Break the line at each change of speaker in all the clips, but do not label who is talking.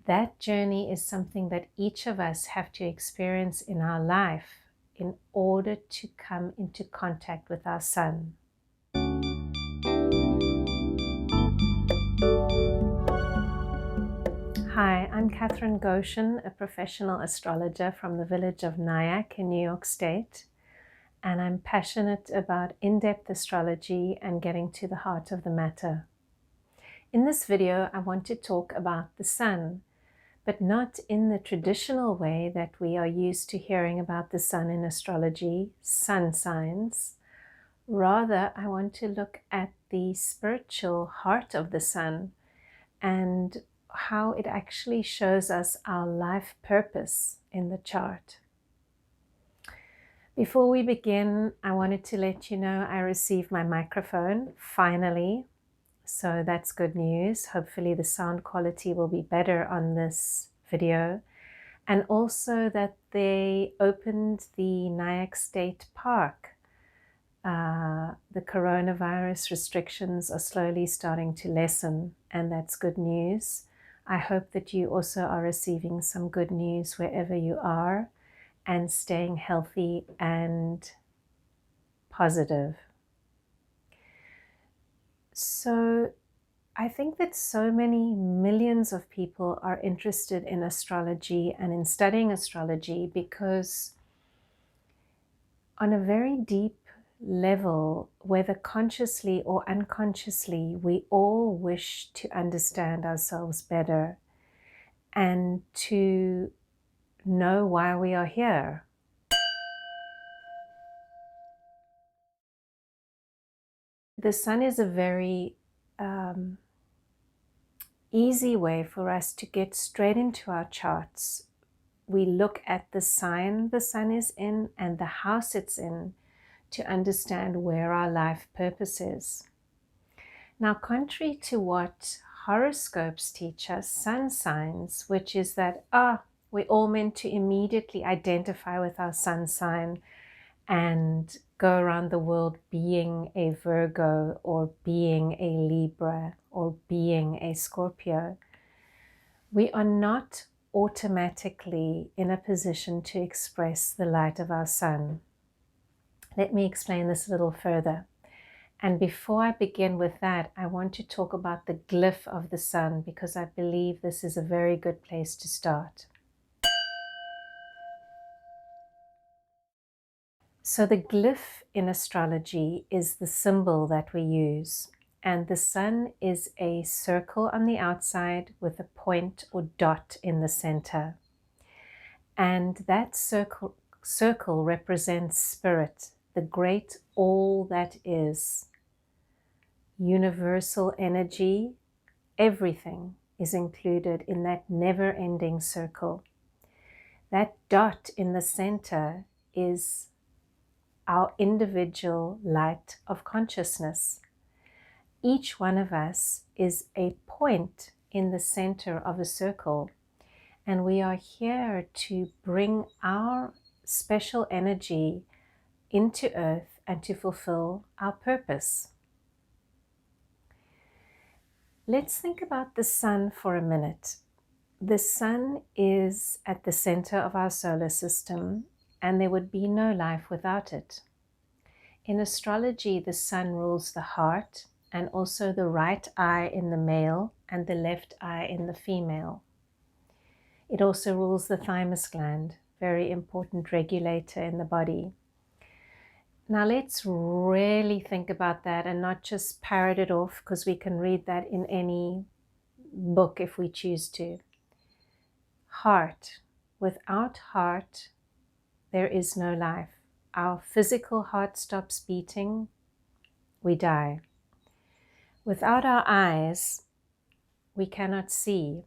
that journey is something that each of us have to experience in our life in order to come into contact with our sun. Hi, I'm Catherine Goshen, a professional astrologer from the village of Nyack in New York State, and I'm passionate about in-depth astrology and getting to the heart of the matter. In this video, I want to talk about the sun, but not in the traditional way that we are used to hearing about the sun in astrology, sun signs. Rather, I want to look at the spiritual heart of the sun and how it actually shows us our life purpose in the chart. Before we begin, I wanted to let you know I received my microphone, finally. So that's good news. Hopefully the sound quality will be better on this video. And also that they opened the Nyack State Park. The coronavirus restrictions are slowly starting to lessen, and that's good news. I hope that you also are receiving some good news wherever you are and staying healthy and positive. So I think that so many millions of people are interested in astrology and in studying astrology because on a very deep level, whether consciously or unconsciously, we all wish to understand ourselves better and to know why we are here. The sun is a very easy way for us to get straight into our charts. We look at the sign the sun is in and the house it's in to understand where our life purpose is. Now, contrary to what horoscopes teach us, sun signs, which is that, we're all meant to immediately identify with our sun sign and go around the world being a Virgo or being a Libra or being a Scorpio. We are not automatically in a position to express the light of our sun. Let me explain this a little further. And before I begin with that, I want to talk about the glyph of the sun because I believe this is a very good place to start. So the glyph in astrology is the symbol that we use, and the sun is a circle on the outside with a point or dot in the center. And that circle represents spirit, the great all that is. Universal energy, everything is included in that never-ending circle. That dot in the center is our individual light of consciousness. Each one of us is a point in the center of a circle, and we are here to bring our special energy into earth and to fulfill our purpose. Let's think about the sun for a minute. The sun is at the center of our solar system, and there would be no life without it. In astrology, the sun rules the heart and also the right eye in the male and the left eye in the female. It also rules the thymus gland, very important regulator in the body. Now let's really think about that and not just parrot it off, because we can read that in any book if we choose to. Heart. Without heart, there is no life. Our physical heart stops beating, we die. Without our eyes, we cannot see.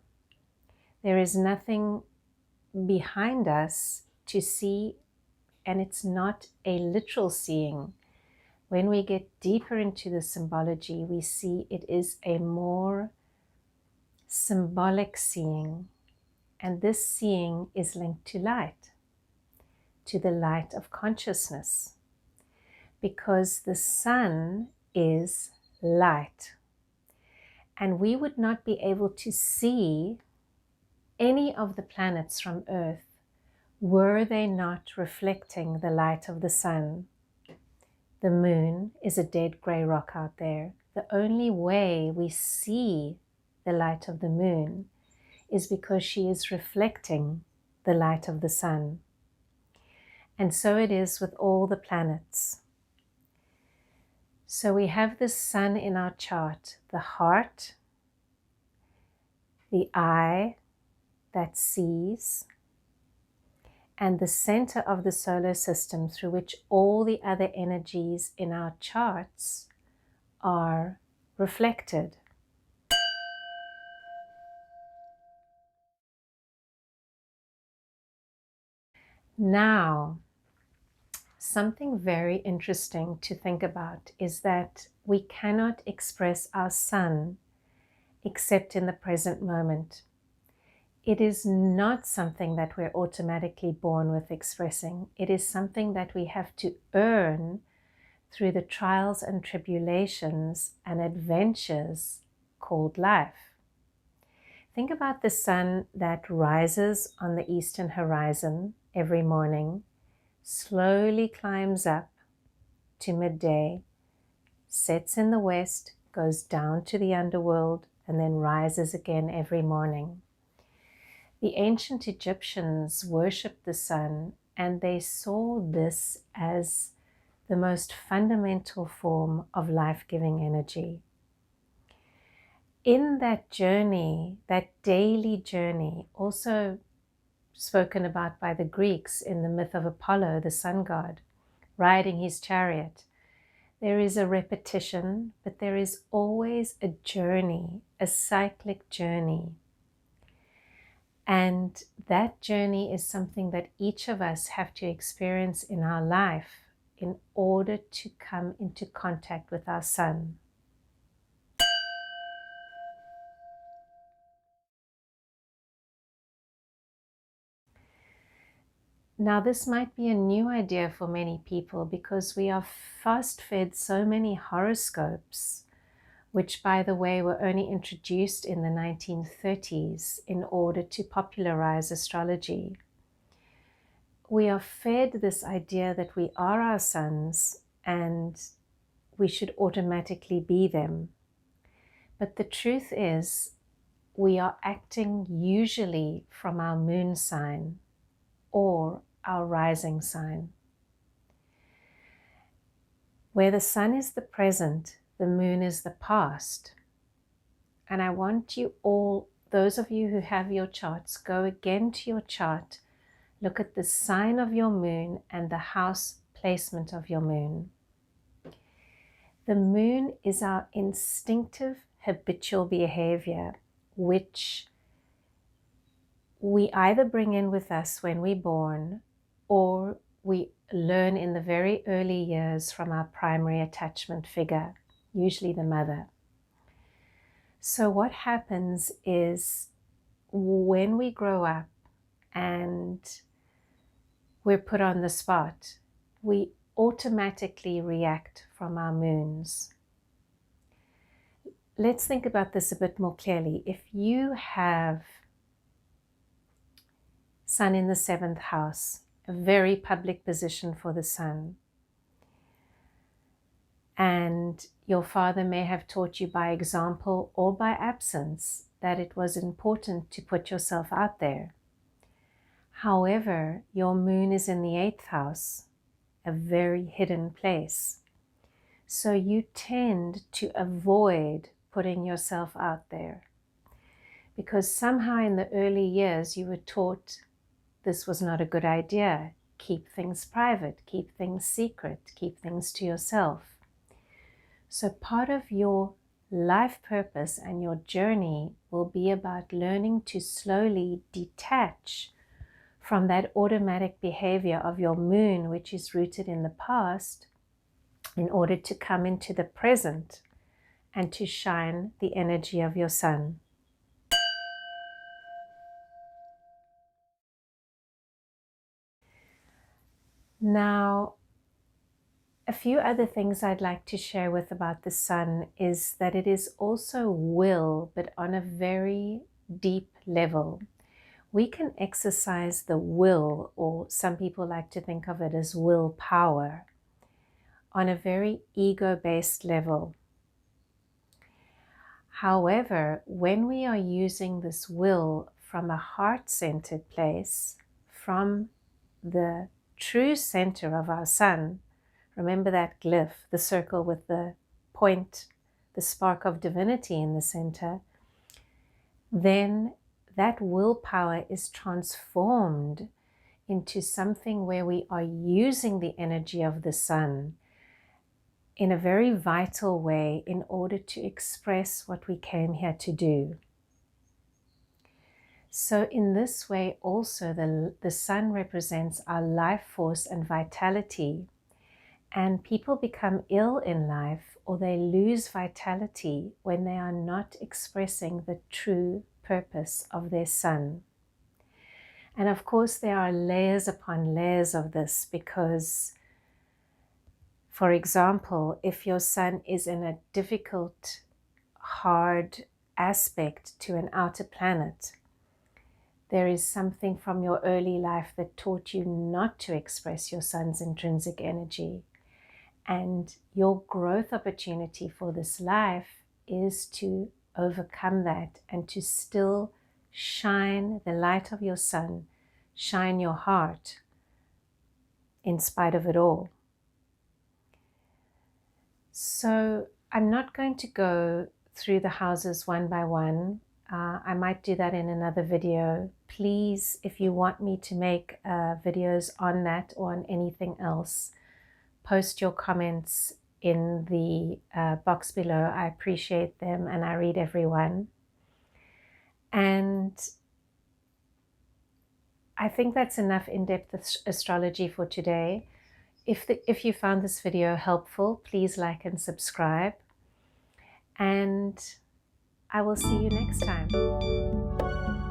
There is nothing behind us to see, and it's not a literal seeing. When we get deeper into the symbology, we see it is a more symbolic seeing, and this seeing is linked to light, to the light of consciousness, because the sun is light. And we would not be able to see any of the planets from Earth, were they not reflecting the light of the sun? The moon is a dead grey rock out there. The only way we see the light of the moon is because she is reflecting the light of the sun. And so it is with all the planets. So we have the sun in our chart, the heart, the eye that sees, and the center of the solar system through which all the other energies in our charts are reflected. Now, something very interesting to think about is that we cannot express our sun except in the present moment. It is not something that we're automatically born with expressing. It is something that we have to earn through the trials and tribulations and adventures called life. Think about the sun that rises on the eastern horizon every morning, slowly climbs up to midday, sets in the west, goes down to the underworld, and then rises again every morning. The ancient Egyptians worshipped the sun, and they saw this as the most fundamental form of life-giving energy. In that journey, that daily journey, also spoken about by the Greeks in the myth of Apollo, the sun god, riding his chariot, there is a repetition, but there is always a journey, a cyclic journey. And that journey is something that each of us have to experience in our life in order to come into contact with our sun. Now, this might be a new idea for many people because we are fast-fed so many horoscopes, which, by the way, were only introduced in the 1930s in order to popularize astrology. We are fed this idea that we are our suns and we should automatically be them. But the truth is, we are acting usually from our moon sign or our rising sign. Where the sun is the present, the moon is the past. And I want you all, those of you who have your charts, go again to your chart, look at the sign of your moon and the house placement of your moon. The moon is our instinctive habitual behavior, which we either bring in with us when we're born or we learn in the very early years from our primary attachment figure, usually the mother. So what happens is when we grow up and we're put on the spot, we automatically react from our moons. Let's think about this a bit more clearly. If you have sun in the 7th house, a very public position for the sun, and your father may have taught you by example or by absence that it was important to put yourself out there. However, your moon is in the 8th house, a very hidden place. So you tend to avoid putting yourself out there because somehow in the early years you were taught this was not a good idea. Keep things private, keep things secret, keep things to yourself. So part of your life purpose and your journey will be about learning to slowly detach from that automatic behavior of your moon, which is rooted in the past, in order to come into the present and to shine the energy of your sun. Now, a few other things I'd like to share about the sun is that it is also will, but on a very deep level. we can exercise the will, or some people like to think of it as willpower, on a very ego-based level. However, when we are using this will from a heart-centered place, from the true center of our sun, remember that glyph, the circle with the point, the spark of divinity in the center, then that willpower is transformed into something where we are using the energy of the sun in a very vital way in order to express what we came here to do. So in this way also the sun represents our life force and vitality, and people become ill in life or they lose vitality when they are not expressing the true purpose of their sun. And of course there are layers upon layers of this, because for example, if your sun is in a difficult, hard aspect to an outer planet, there is something from your early life that taught you not to express your sun's intrinsic energy. And your growth opportunity for this life is to overcome that and to still shine the light of your sun, shine your heart in spite of it all. So I'm not going to go through the houses one by one. I might do that in another video. Please, if you want me to make videos on that or on anything else, post your comments in the box below. I appreciate them and I read everyone. And I think that's enough in-depth astrology for today. If you found this video helpful, please like and subscribe. And I will see you next time.